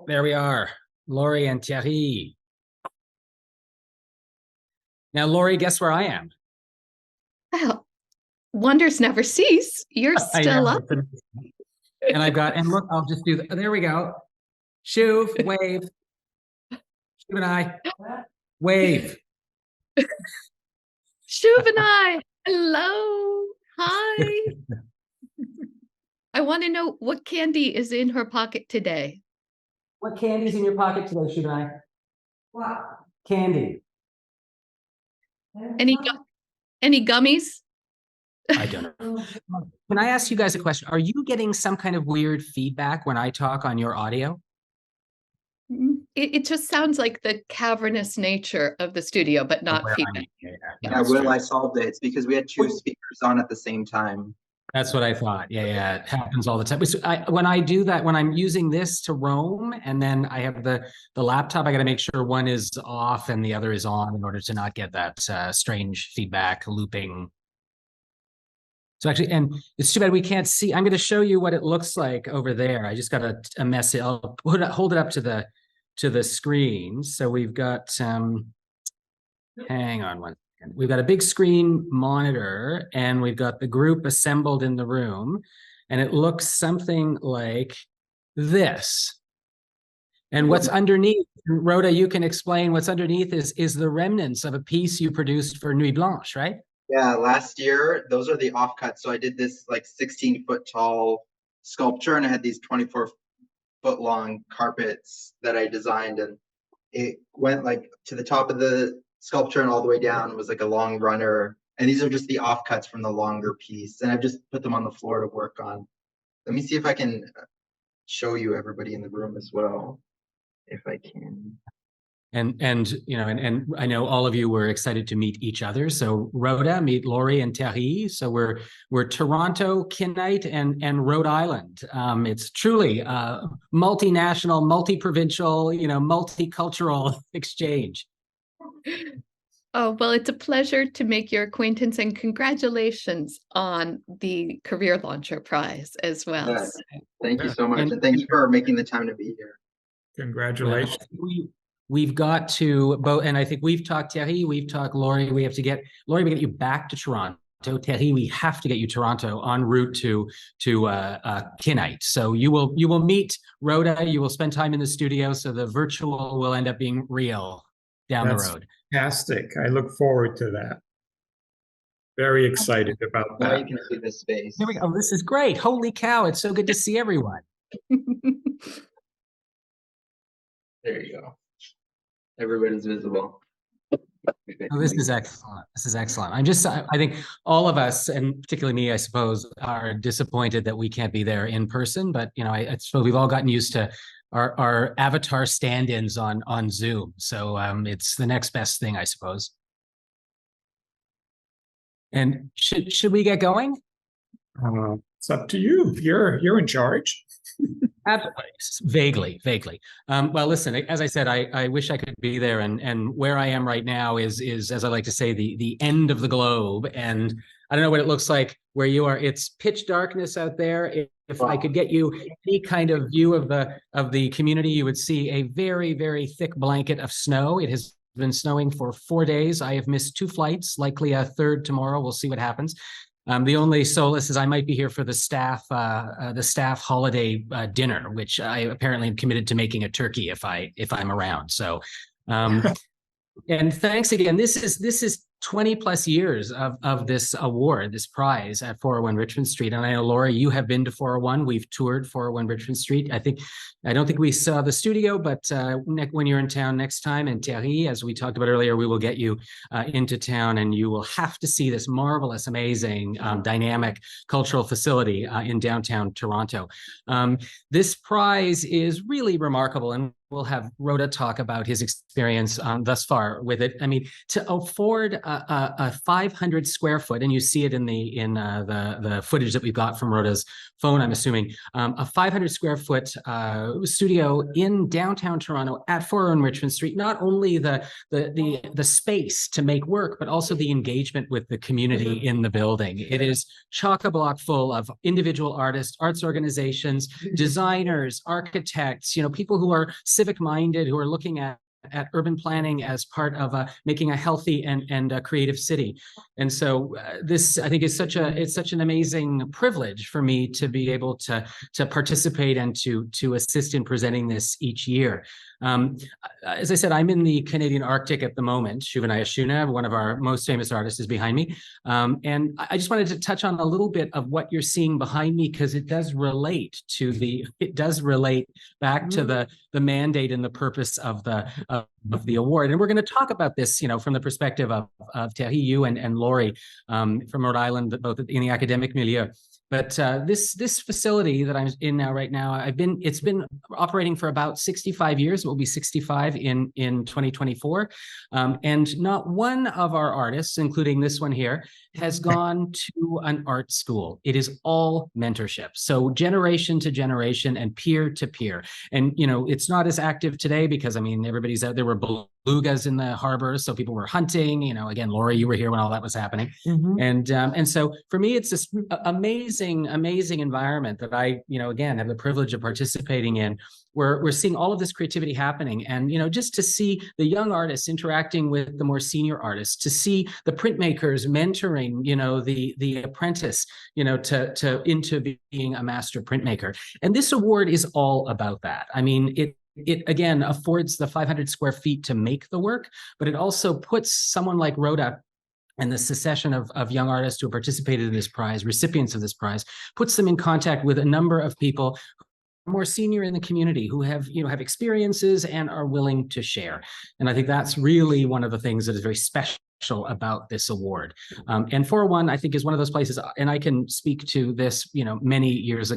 there we are. Laurie and Thierry. Now, Laurie, guess where I am? Well, wonders never cease. You're I still know. up. And I've got, and look, I'll just do that. There we go. Shuv, wave. Shuv and I, wave. Shuv and I, hello. Hi. I want to know what candy is in her pocket today. What candy's in your pocket today, Shuv and I? What? Candy. Any gummies? I don't know. Can I ask you guys a question? Are you getting some kind of weird feedback when I talk on your audio? It just sounds like the cavernous nature of the studio, but not feedback. Yeah, Will, I solved it. It's because we had two speakers on at the same time. That's what I thought. Yeah, it happens all the time. So when I do that, when I'm using this to roam, and then I have the laptop, I got to make sure one is off and the other is on in order to not get that strange feedback looping. So actually, and it's too bad we can't see. I'm going to show you what it looks like over there. I just got a message. I'll hold it up to the screen. So we've got hang on one. We've got a big screen monitor and we've got the group assembled in the room, and it looks something like this. And what's underneath, Rhoda, you can explain what's underneath is the remnants of a piece you produced for Nuit Blanche, right? Yeah, last year, those are the offcuts. So I did this like 16-foot tall sculpture, and I had these 24-foot long carpets that I designed, and it went like to the top of the sculpture and all the way down was like a long runner. And these are just the offcuts from the longer piece. And I've just put them on the floor to work on. Let me see if I can show you everybody in the room as well, if I can. And you know, and I know all of you were excited to meet each other. So Rhoda, meet Laurie and Thierry. So we're Toronto, Kinnight, and Rhode Island. It's truly a multinational, multi-provincial, multicultural exchange. Oh, well, it's a pleasure to make your acquaintance, and congratulations on the Career Launcher Prize as well. Yes. Thank you so much. And thank you for making the time to be here. Congratulations. We've got to both, and I think we've talked, Thierry, we've talked, Laurie, we have to get you back to Toronto. Thierry, we have to get you Toronto en route to Kinnight. So you will meet Rhoda, you will spend time in the studio, so the virtual will end up being real down the road. Fantastic. I look forward to that. Very excited about that. Now you can see the space. Here we go. Oh, this is great. Holy cow. It's so good to see everyone. There you go. Everybody's visible. Oh, this is excellent. This is excellent. I think all of us, and particularly me, I suppose, are disappointed that we can't be there in person. But, I suppose we've all gotten used to our avatar stand-ins on Zoom. So it's the next best thing, I suppose. And should we get going? It's up to you. You're in charge. Vaguely. Well, listen, as I said, I wish I could be there, and where I am right now is as I like to say, the end of the globe. And I don't know what it looks like where you are. It's pitch darkness out there. If I could get you any kind of view of the community, you would see a very, very thick blanket of snow. It has been snowing for 4 days. I have missed 2 flights, likely a third tomorrow. We'll see what happens. The only solace is I might be here for the staff holiday dinner, which I apparently am committed to making a turkey if I'm around. So, and thanks again. This is 20 plus years of this award, this prize at 401 Richmond Street. And I know, Laurie, you have been to 401. We've toured 401 Richmond Street. I don't think we saw the studio, but when you're in town next time, and Thierry, as we talked about earlier, we will get you into town, and you will have to see this marvelous, amazing, dynamic cultural facility in downtown Toronto. This prize is really remarkable, and we'll have Rhoda talk about his experience thus far with it. I mean, to afford a 500 square foot, and you see it in the footage that we've got from Rhoda's phone, I'm assuming, a 500 square foot studio in downtown Toronto at 401 Richmond Street. Not only the space to make work, but also the engagement with the community in the building. It is chock-a-block full of individual artists, arts organizations, designers, architects, people who are civic minded, who are looking at urban planning as part of making a healthy and a creative city. And so this, I think, is such an amazing privilege for me to be able to participate and to assist in presenting this each year. As I said, I'm in the Canadian Arctic at the moment. Shuvana Ashuna, one of our most famous artists, is behind me. And I just wanted to touch on a little bit of what you're seeing behind me, because it does relate back to the mandate and the purpose of the award. And we're going to talk about this, from the perspective of Thierry, you and Laurie from Rhode Island, both in the academic milieu. But this facility that I'm in right now, it's been operating for about 65 years. It will be 65 in 2024. And not one of our artists, including this one here, has gone to an art school. It is all mentorship. So generation to generation and peer to peer. And, it's not as active today because, everybody's out there. Were belugas in the harbor, so people were hunting. Again, Laurie, you were here when all that was happening. Mm-hmm. And so for me, it's this amazing environment that I, again, have the privilege of participating in. We're seeing all of this creativity happening, and just to see the young artists interacting with the more senior artists, to see the printmakers mentoring, the apprentice, into being a master printmaker. And this award is all about that. It again affords the 500 square feet to make the work, but it also puts someone like Rhoda and the succession of young artists who have participated in this prize, recipients of this prize, puts them in contact with a number of people more senior in the community who have experiences and are willing to share. And I think that's really one of the things that is very special about this award. And 401, I think, is one of those places, and I can speak to this, many years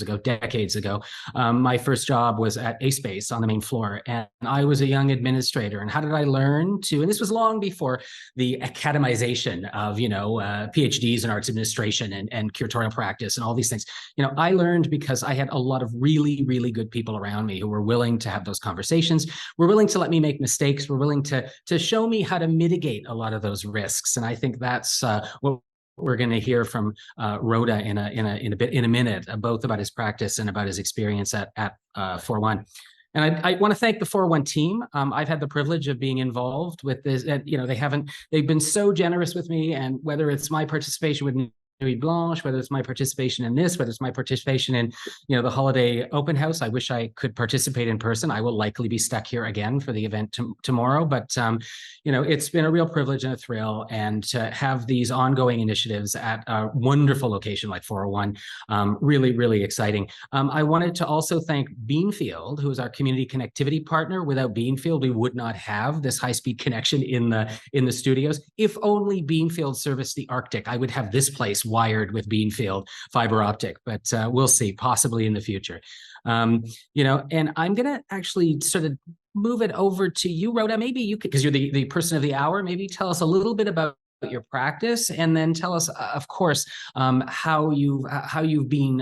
ago, decades ago. My first job was at A Space on the main floor, and I was a young administrator. And how did I learn to, and this was long before the academization of, PhDs in arts administration and curatorial practice and all these things. I learned because I had a lot of really, really good people around me who were willing to have those conversations, were willing to let me make mistakes, were willing to show me how to mitigate a lot of those risks. And I think that's what we're going to hear from Rhoda in a minute, both about his practice and about his experience at 401. And I want to thank the 401 team. I've had the privilege of being involved with this. They've been so generous with me, and whether it's my participation with Nuit Blanche, whether it's my participation in this, whether it's my participation in, the holiday open house. I wish I could participate in person. I will likely be stuck here again for the event tomorrow, but it's been a real privilege and a thrill, and to have these ongoing initiatives at a wonderful location like 401, really, really exciting. I wanted to also thank Beanfield, who is our community connectivity partner. Without Beanfield, we would not have this high-speed connection in the studios. If only Beanfield serviced the Arctic, I would have this place wired with Beanfield fiber optic, but we'll see, possibly in the future. And I'm going to actually sort of move it over to you, Rhoda. Maybe you could, because you're the person of the hour, maybe tell us a little bit about your practice, and then tell us, of course, how you've been,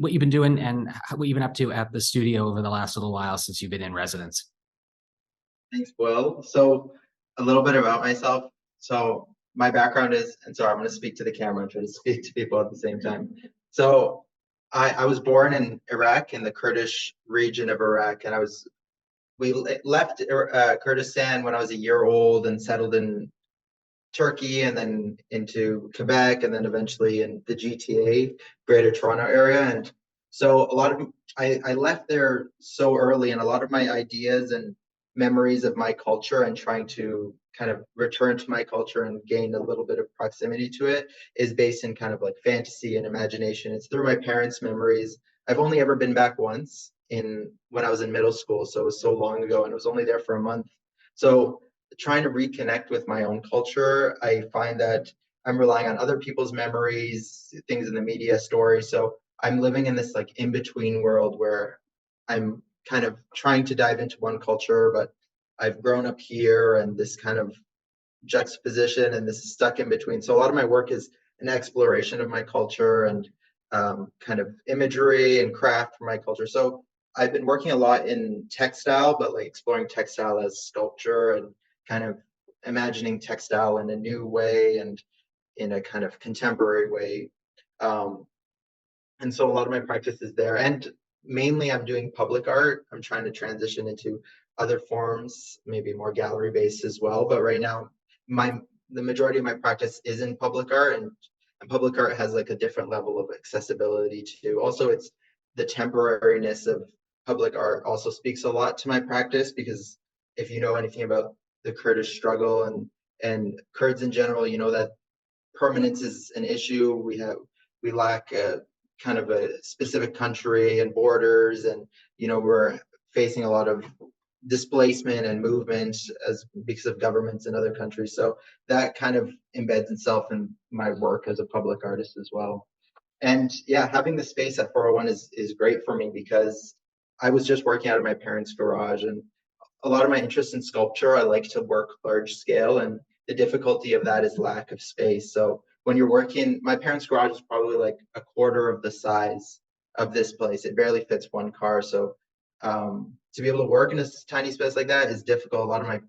what you've been doing, and what you've been up to at the studio over the last little while since you've been in residence. Thanks, Will. So a little bit about myself. So my background is, and so I'm going to speak to the camera and try to speak to people at the same time. So I was born in Iraq, in the Kurdish region of Iraq, and we left Kurdistan when I was a year old and settled in Turkey, and then into Quebec, and then eventually in the GTA, Greater Toronto area. And so I left there so early, and a lot of my ideas and memories of my culture and trying to kind of return to my culture and gain a little bit of proximity to it is based in kind of like fantasy and imagination. It's through my parents' memories. I've only ever been back once when I was in middle school, so it was so long ago, and it was only there for a month. So trying to reconnect with my own culture, I find that I'm relying on other people's memories, things in the media, stories. So I'm living in this like in-between world where I'm kind of trying to dive into one culture, but I've grown up here, and this kind of juxtaposition, and this is stuck in between. So a lot of my work is an exploration of my culture and kind of imagery and craft for my culture. So I've been working a lot in textile, but like exploring textile as sculpture and kind of imagining textile in a new way and in a kind of contemporary way. And so a lot of my practice is there. And mainly I'm doing public art. I'm trying to transition into other forms, maybe more gallery based as well. But right now, the majority of my practice is in public art, and public art has like a different level of accessibility too. Also, it's the temporariness of public art also speaks a lot to my practice, because if you know anything about the Kurdish struggle and Kurds in general, you know that permanence is an issue. We lack a kind of a specific country and borders, and you know we're facing a lot of displacement and movement as because of governments in other countries. So that kind of embeds itself in my work as a public artist as well. And yeah, having the space at 401 is great for me, because I was just working out of my parents' garage, and a lot of my interest in sculpture, I like to work large scale, and the difficulty of that is lack of space. So when you're working, my parents' garage is probably like a quarter of the size of this place. It barely fits one car. So to be able to work in a tiny space like that is difficult. A lot of my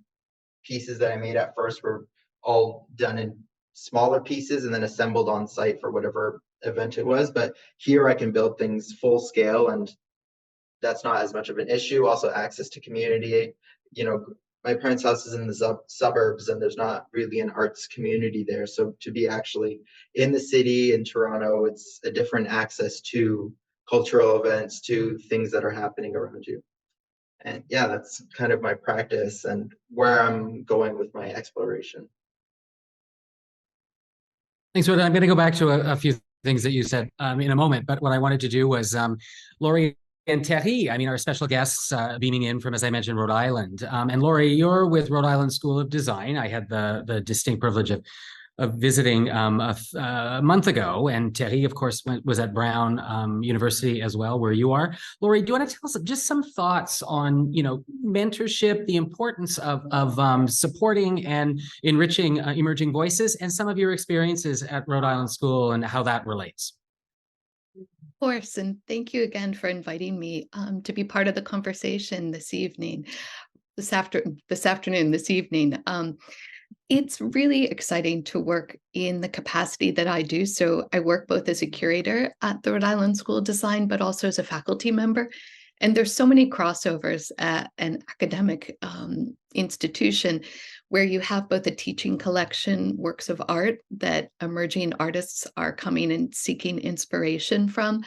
pieces that I made at first were all done in smaller pieces and then assembled on site for whatever event it was. But here I can build things full scale, and that's not as much of an issue. Also, access to community. You know, my parents' house is in the suburbs, and there's not really an arts community there. So to be actually in the city in Toronto, it's a different access to cultural events, to things that are happening around you. And yeah, that's kind of my practice and where I'm going with my exploration. Thanks, Rhoda. I'm going to go back to a few things that you said in a moment, but what I wanted to do was Laurie and Thierry, I mean, our special guests beaming in from, as I mentioned, Rhode Island. And Laurie, you're with Rhode Island School of Design. I had the distinct privilege of visiting a month ago, and Thierry, of course, was at Brown University as well, where you are. Laurie, do you want to tell us just some thoughts on, you know, mentorship, the importance of supporting and enriching emerging voices, and some of your experiences at Rhode Island School and how that relates? Of course, and thank you again for inviting me to be part of the conversation this evening, this afternoon, this evening. It's really exciting to work in the capacity that I do. So I work both as a curator at the Rhode Island School of Design, but also as a faculty member. And there's so many crossovers at an academic institution where you have both a teaching collection, works of art that emerging artists are coming and seeking inspiration from,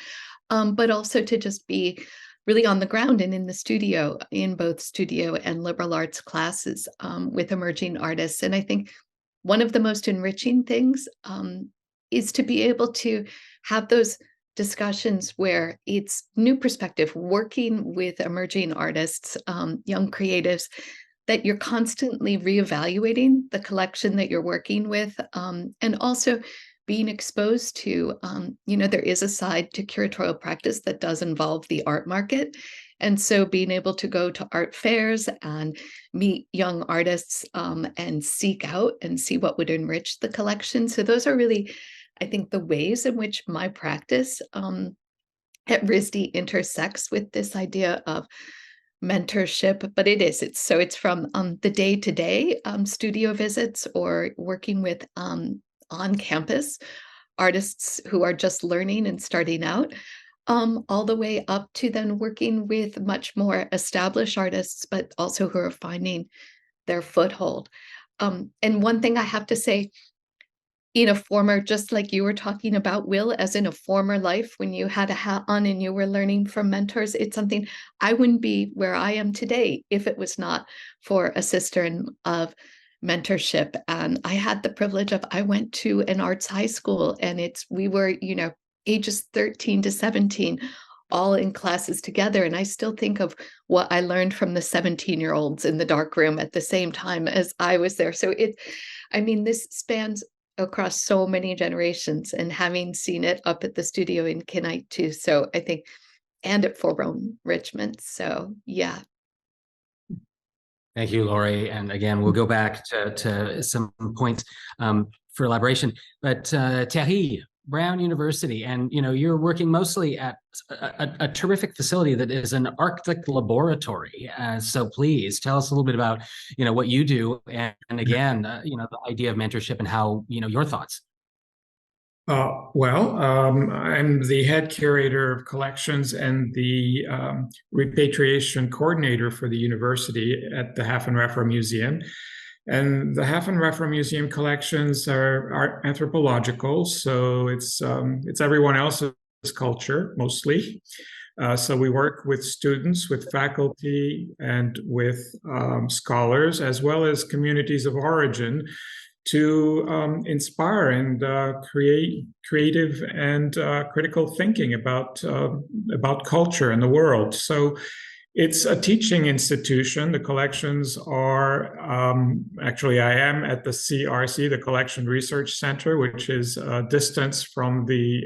but also to just be really on the ground and in the studio, in both studio and liberal arts classes with emerging artists. And I think one of the most enriching things is to be able to have those discussions where it's new perspective, working with emerging artists, young creatives, that you're constantly reevaluating the collection that you're working with, and also being exposed to, you know, there is a side to curatorial practice that does involve the art market. And so being able to go to art fairs and meet young artists and seek out and see what would enrich the collection. So those are really, I think, the ways in which my practice at RISD intersects with this idea of mentorship, but it's from the day-to-day studio visits or working with on-campus artists who are just learning and starting out, all the way up to then working with much more established artists, but also who are finding their foothold. And one thing I have to say, in a former, just like you were talking about, Will, as in a former life when you had a hat on and you were learning from mentors, it's something I wouldn't be where I am today if it was not for a cistern of mentorship. And I had the privilege of, I went to an arts high school, and we were, you know, ages 13 to 17, all in classes together. And I still think of what I learned from the 17-year-olds in the dark room at the same time as I was there. So this spans across so many generations, and having seen it up at the studio in Kenite too. So I think, and at 401 Richmond. So yeah. Thank you, Laurie. And again, we'll go back to some points for elaboration. But Thierry, Brown University, and you're working mostly at a terrific facility that is an Arctic laboratory. So please tell us a little bit about what you do, and again, the idea of mentorship and how your thoughts. I'm the head curator of collections and the repatriation coordinator for the university at the Haffenreffer Museum. And the Haffenreffer Museum collections are anthropological, so it's everyone else's culture mostly. So we work with students, with faculty, and with scholars, as well as communities of origin, to inspire and create creative and critical thinking about culture and the world. So it's a teaching institution. The collections are actually, I am at the CRC, the Collection Research Center, which is a distance from the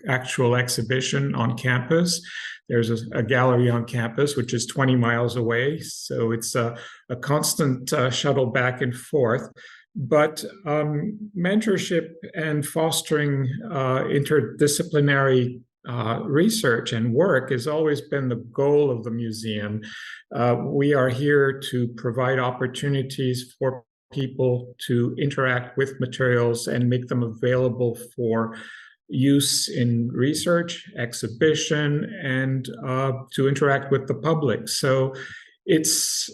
actual exhibition on campus. There's a gallery on campus, which is 20 miles away. So it's a constant shuttle back and forth. But mentorship and fostering interdisciplinary research and work has always been the goal of the museum. We are here to provide opportunities for people to interact with materials and make them available for use in research, exhibition, and to interact with the public. So it's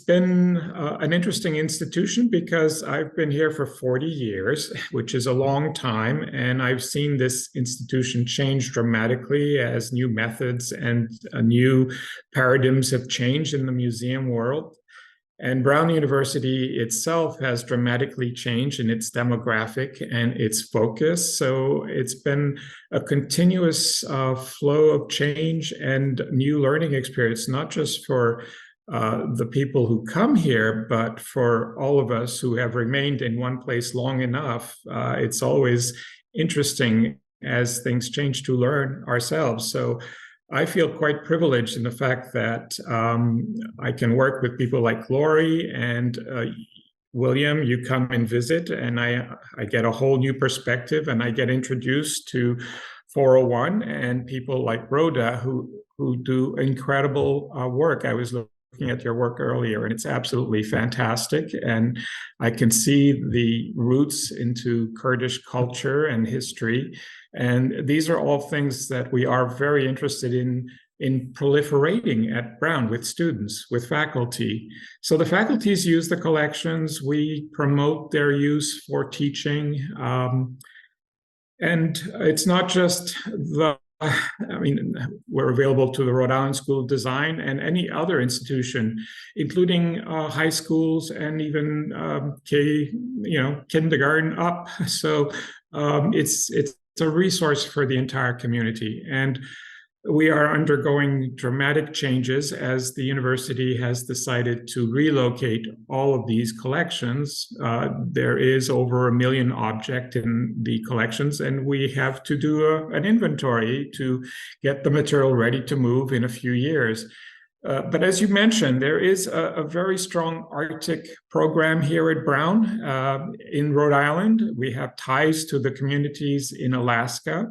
been an interesting institution because I've been here for 40 years, which is a long time, and I've seen this institution change dramatically as new methods and new paradigms have changed in the museum world. And Brown University itself has dramatically changed in its demographic and its focus. So it's been a continuous flow of change and new learning experience, not just for the people who come here, but for all of us who have remained in one place long enough. It's always interesting as things change to learn ourselves. So I feel quite privileged in the fact that I can work with people like Laurie and William. You come and visit, and I get a whole new perspective, and I get introduced to 401 and people like Rhoda who do incredible work. I was looking at your work earlier, and it's absolutely fantastic. And I can see the roots into Kurdish culture and history. And these are all things that we are very interested in proliferating at Brown with students, with faculty. So the faculties use the collections. We promote their use for teaching. And it's not just we're available to the Rhode Island School of Design and any other institution, including high schools and even kindergarten up. So it's a resource for the entire community. And we are undergoing dramatic changes as the university has decided to relocate all of these collections. There is over 1 million objects in the collections, and we have to do an inventory to get the material ready to move in a few years. But as you mentioned, there is a very strong Arctic program here at Brown in Rhode Island. We have ties to the communities in Alaska.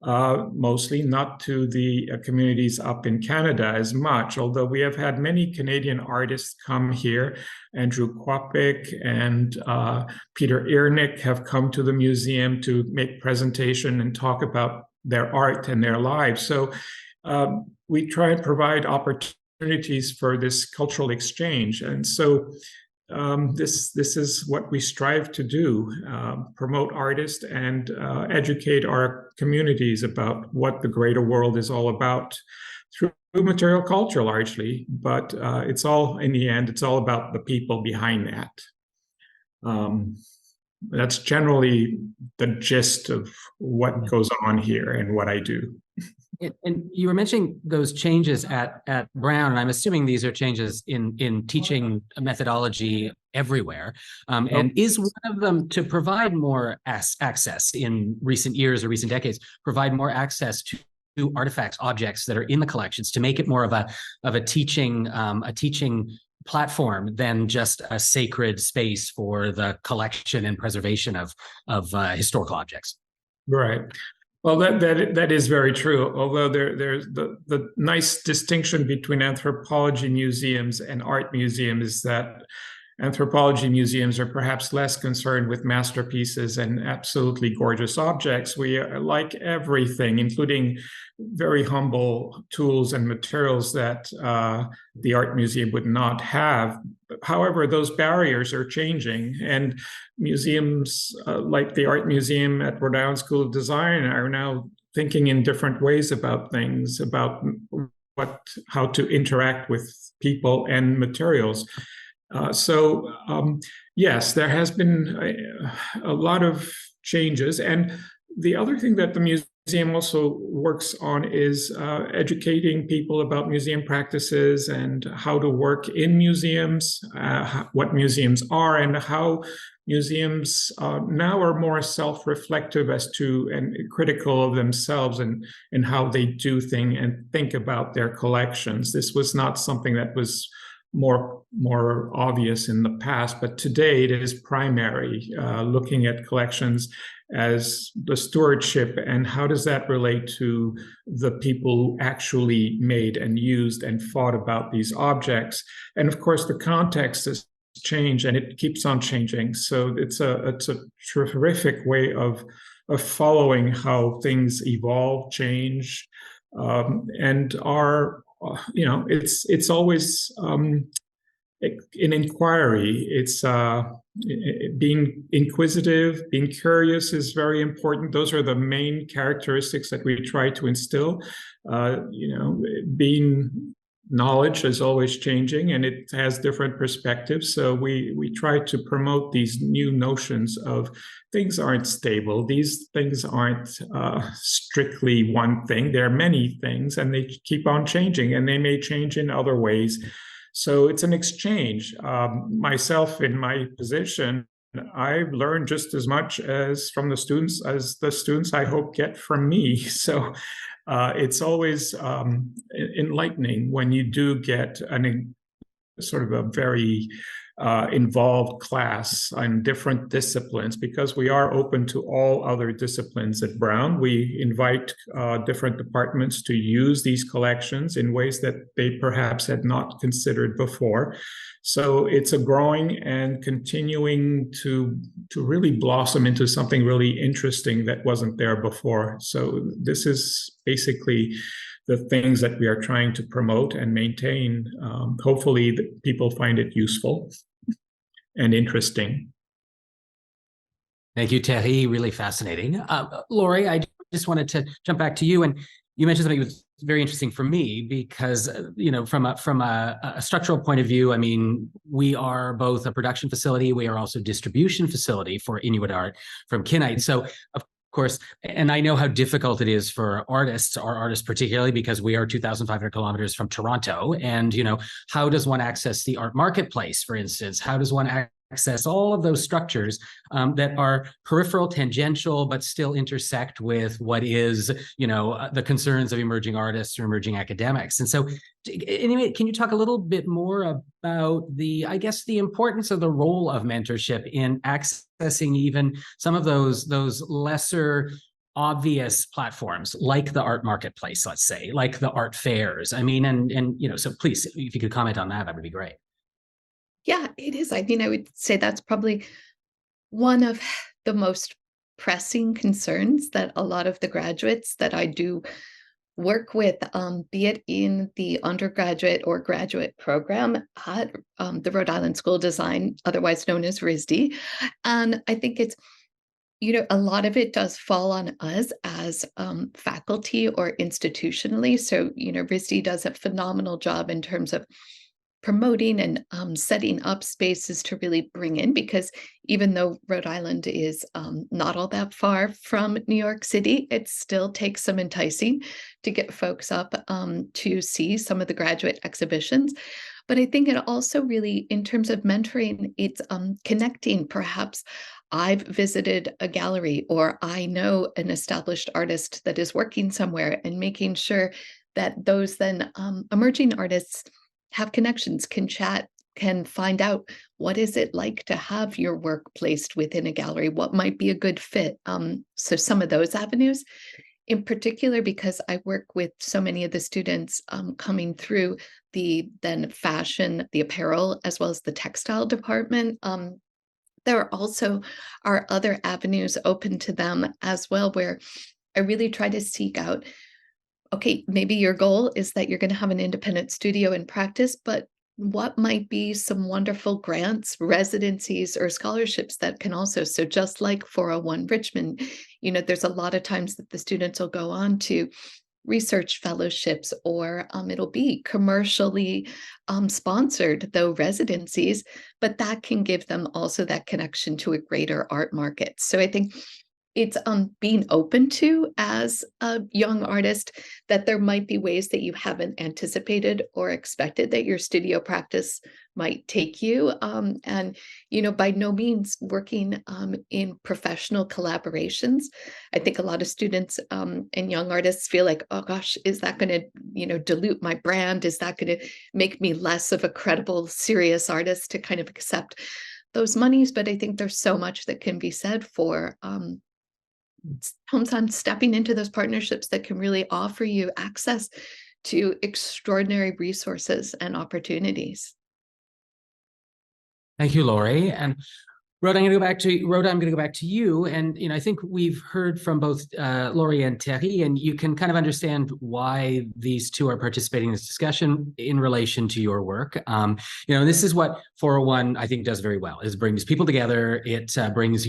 Mostly, not to the communities up in Canada as much, although we have had many Canadian artists come here. Andrew Kwapik and Peter Ehrnick have come to the museum to make presentation and talk about their art and their lives. So we try and provide opportunities for this cultural exchange. And so this is what we strive to do, promote artists and educate our communities about what the greater world is all about through material culture largely, but it's all, in the end, it's all about the people behind that. That's generally the gist of what goes on here and what I do. And you were mentioning those changes at Brown, and I'm assuming these are changes in teaching methodology everywhere. And is one of them to provide more access in recent years or recent decades, provide more access artifacts, objects that are in the collections to make it more of a teaching platform than just a sacred space for the collection and preservation of historical objects. Right. Well, that is very true. Although there's the nice distinction between anthropology museums and art museums is that anthropology museums are perhaps less concerned with masterpieces and absolutely gorgeous objects. We like everything, including very humble tools and materials that the art museum would not have. However, those barriers are changing, and museums like the Art Museum at Rhode Island School of Design are now thinking in different ways about things, about how to interact with people and materials. Yes, there has been a lot of changes. And the other thing that the museum also works on is educating people about museum practices and how to work in museums, what museums are, and how museums now are more self-reflective as to and critical of themselves and how they do things and think about their collections. This was not something that was more obvious in the past, but today it is primary, looking at collections as the stewardship and how does that relate to the people who actually made and used and thought about these objects. And of course, the context has changed and it keeps on changing. So it's a terrific way of following how things evolve, change, and are. It's always an inquiry. It's being inquisitive, being curious is very important. Those are the main characteristics that we try to instill. Being knowledge is always changing and it has different perspectives. So we try to promote these new notions of things aren't stable. These things aren't strictly one thing. There are many things and they keep on changing and they may change in other ways. So it's an exchange. Myself in my position, I've learned just as much as from the students as the students I hope get from me. So it's always enlightening when you do get sort of a very involved class on different disciplines, because we are open to all other disciplines at Brown. We invite different departments to use these collections in ways that they perhaps had not considered before. So it's a growing and continuing to really blossom into something really interesting that wasn't there before. So this is basically the things that we are trying to promote and maintain. Hopefully people find it useful and interesting. Thank you, Thierry. Really fascinating. Laurie, I just wanted to jump back to you, and you mentioned something that was very interesting for me because, from a structural point of view, I mean, we are both a production facility, we are also a distribution facility for Inuit art from Kinite. So, of course, and I know how difficult it is for our artists particularly, because we are 2,500 kilometers from Toronto. And, how does one access the art marketplace, for instance? How does one access all of those structures that are peripheral, tangential, but still intersect with what is, the concerns of emerging artists or emerging academics? And so, anyway, can you talk a little bit more about the importance of the role of mentorship in accessing even some of those lesser obvious platforms like the art marketplace, let's say, like the art fairs? I mean, so please, if you could comment on that would be great. Yeah, it is. I mean, I would say that's probably one of the most pressing concerns that a lot of the graduates that I do work with, be it in the undergraduate or graduate program at the Rhode Island School of Design, otherwise known as RISD. And I think it's, a lot of it does fall on us as faculty or institutionally. So, RISD does a phenomenal job in terms of promoting and setting up spaces to really bring in, because even though Rhode Island is not all that far from New York City, it still takes some enticing to get folks up to see some of the graduate exhibitions. But I think it also really, in terms of mentoring, it's connecting perhaps I've visited a gallery, or I know an established artist that is working somewhere, and making sure that those then emerging artists have connections, can chat, can find out what is it like to have your work placed within a gallery, what might be a good fit. So some of those avenues, in particular, because I work with so many of the students coming through the then fashion, the apparel, as well as the textile department. There also are other avenues open to them as well, where I really try to seek out, okay, maybe your goal is that you're going to have an independent studio and practice, but what might be some wonderful grants, residencies, or scholarships that can also, so just like 401 Richmond, there's a lot of times that the students will go on to research fellowships, or it'll be commercially sponsored, though, residencies, but that can give them also that connection to a greater art market. So I think it's being open to, as a young artist, that there might be ways that you haven't anticipated or expected that your studio practice might take you. And, by no means working in professional collaborations. I think a lot of students and young artists feel like, oh gosh, is that going to, dilute my brand? Is that going to make me less of a credible, serious artist to kind of accept those monies? But I think there's so much that can be said for sometimes stepping into those partnerships that can really offer you access to extraordinary resources and opportunities. Thank you, Laurie. And Rhoda, I'm going to go back to you. And I think we've heard from both Laurie and Thierry, and you can kind of understand why these two are participating in this discussion in relation to your work. This is what 401 I think does very well: is brings people together. It brings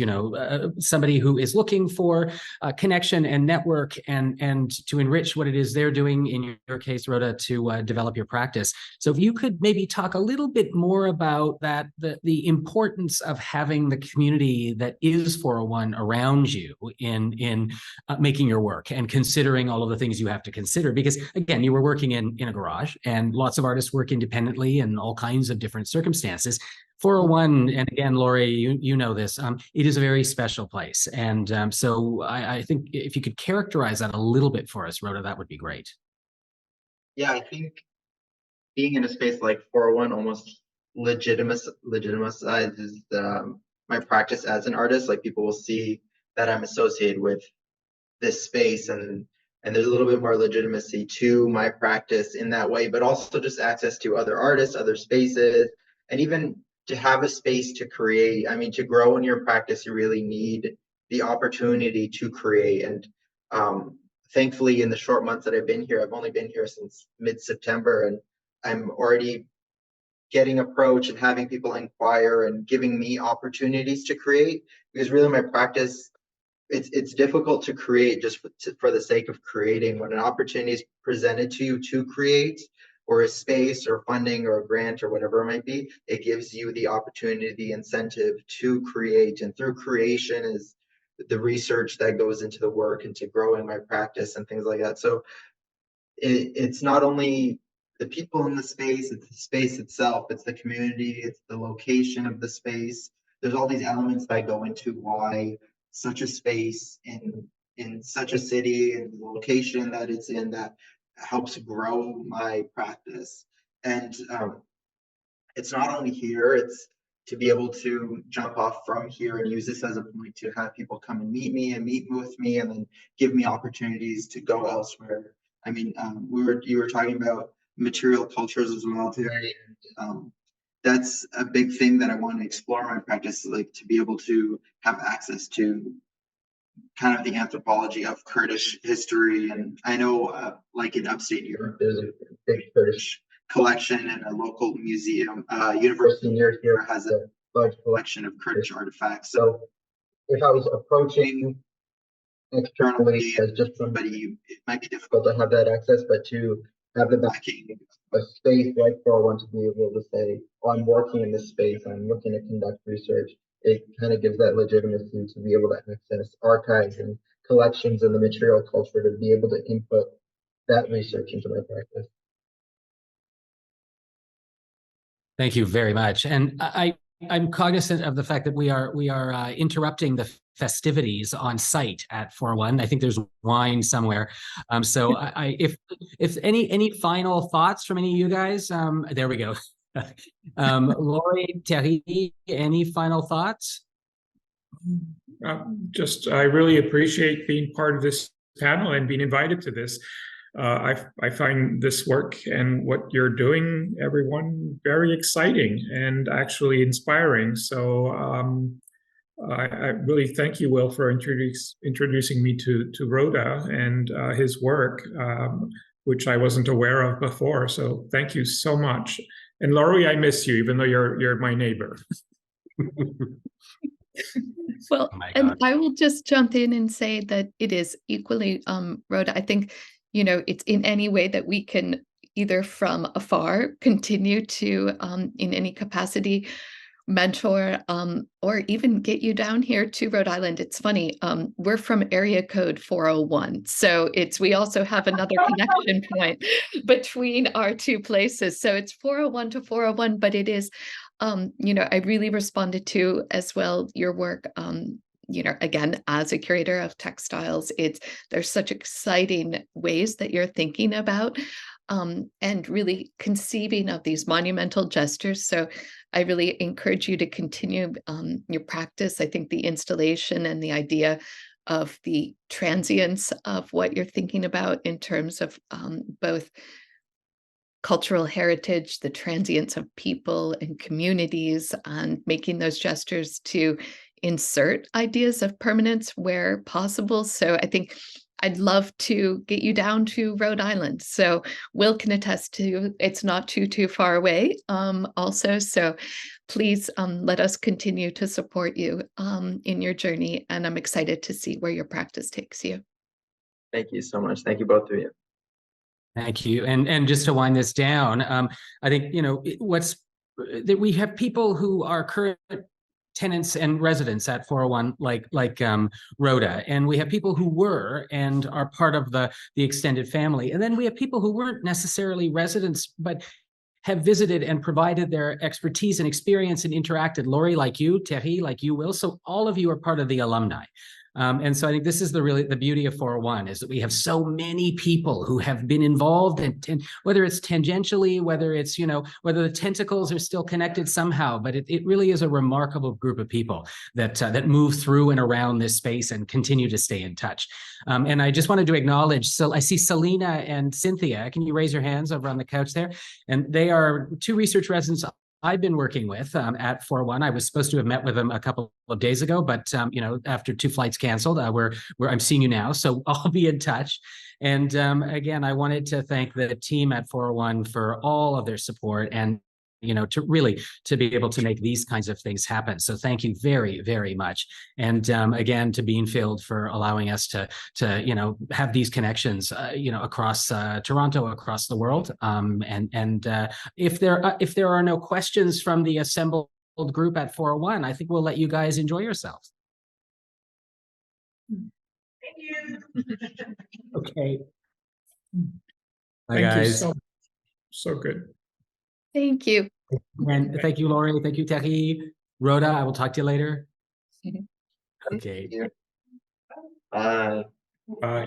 somebody who is looking for connection and network, and to enrich what it is they're doing. In your case, Rhoda, to develop your practice. So if you could maybe talk a little bit more about that, the importance of having the community that is 401 around you in making your work, and considering all of the things you have to consider. Because again, you were working in a garage, and lots of artists work independently in all kinds of different circumstances. 401, and again, Laurie, you know this, it is a very special place. And so I think if you could characterize that a little bit for us, Rhoda, that would be great. Yeah, I think being in a space like 401 almost legitimizes my practice as an artist. Like, people will see that I'm associated with this space, and there's a little bit more legitimacy to my practice in that way, but also just access to other artists, other spaces, and even to have a space to create. I mean, to grow in your practice, you really need the opportunity to create. And thankfully, in the short months that I've been here, I've only been here since mid-September, and I'm already getting approached and having people inquire and giving me opportunities to create. Because really, my practice, it's difficult to create just for the sake of creating. When an opportunity is presented to you to create, or a space or funding or a grant or whatever it might be, it gives you the opportunity, the incentive to create. And through creation is the research that goes into the work, into growing my practice and things like that. So it's not only the people in the space, it's the space itself, it's the community, it's the location of the space. There's all these elements that go into why such a space in such a city and the location that it's in, that helps grow my practice. And it's not only here, it's to be able to jump off from here and use this as a point to have people come and meet me and meet with me, and then give me opportunities to go elsewhere. I mean, you were talking about material cultures as well, Terry. That's a big thing that I want to explore in my practice, like to be able to have access to kind of the anthropology of Kurdish history. And I know, like in upstate New York, there's a big Kurdish collection, and a local museum, university near here has a large collection of Kurdish artifacts. So if I was approaching externally as just somebody, it might be difficult to have that access, but to have the backing of a space like 401 to be able to say, oh, I'm working in this space, I'm looking to conduct research, it kind of gives that legitimacy to be able to access archives and collections and the material culture, to be able to input that research into my practice. Thank you very much. And I I'm cognizant of the fact that we are interrupting the festivities on site at 401. I think there's wine somewhere. So if any final thoughts from any of you guys, there we go. Laurie, Thierry, any final thoughts? I really appreciate being part of this panel and being invited to this. I find this work and what you're doing, everyone, very exciting and actually inspiring. So I really thank you, Will, for introducing me to Rhoda and his work, which I wasn't aware of before. So thank you so much. And Laurie, I miss you, even though you're my neighbor. Well, Oh my and God. I will just jump in and say that it is equally, Rhoda, I think, it's in any way that we can either from afar continue to, in any capacity, mentor, or even get you down here to Rhode Island. It's funny, we're from area code 401. So we also have another connection point between our two places. So it's 401 to 401, but it is, I really responded to as well your work, again, as a curator of textiles, there's such exciting ways that you're thinking about, and really conceiving of these monumental gestures. So I really encourage you to continue your practice. I think the installation and the idea of the transience of what you're thinking about in terms of both cultural heritage, the transience of people and communities, and making those gestures to insert ideas of permanence where possible. So I think I'd love to get you down to Rhode Island. So Will can attest to it's not too far away also. So please let us continue to support you in your journey. And I'm excited to see where your practice takes you. Thank you so much. Thank you, both of you. Thank you. And just to wind this down, I think, what's that we have people who are current tenants and residents at 401, like Rhoda, and we have people who were and are part of the extended family. And then we have people who weren't necessarily residents, but have visited and provided their expertise and experience and interacted. Laurie, like you, Thierry, like you, Will. So all of you are part of the alumni. And so I think this is the beauty of 401 is that we have so many people who have been involved in whether it's tangentially, whether it's, whether the tentacles are still connected somehow, but it really is a remarkable group of people that move through and around this space and continue to stay in touch. And I just wanted to acknowledge, so I see Selena and Cynthia. Can you raise your hands over on the couch there? And they are two research residents I've been working with at 401. I was supposed to have met with them a couple of days ago, but after 2 flights canceled, I'm seeing you now, so I'll be in touch. And again, I wanted to thank the team at 401 for all of their support and to be able to make these kinds of things happen. So thank you very, very much. And again, to Beanfield for allowing us to have these connections, across Toronto, across the world. And if there are no questions from the assembled group at 401, I think we'll let you guys enjoy yourselves. Thank you. Okay. Bye, Thank guys. you so good. Thank you. And thank you, Laurie. Thank you, Thierry. Rhoda, I will talk to you later. Mhm. Okay. Bye. Bye.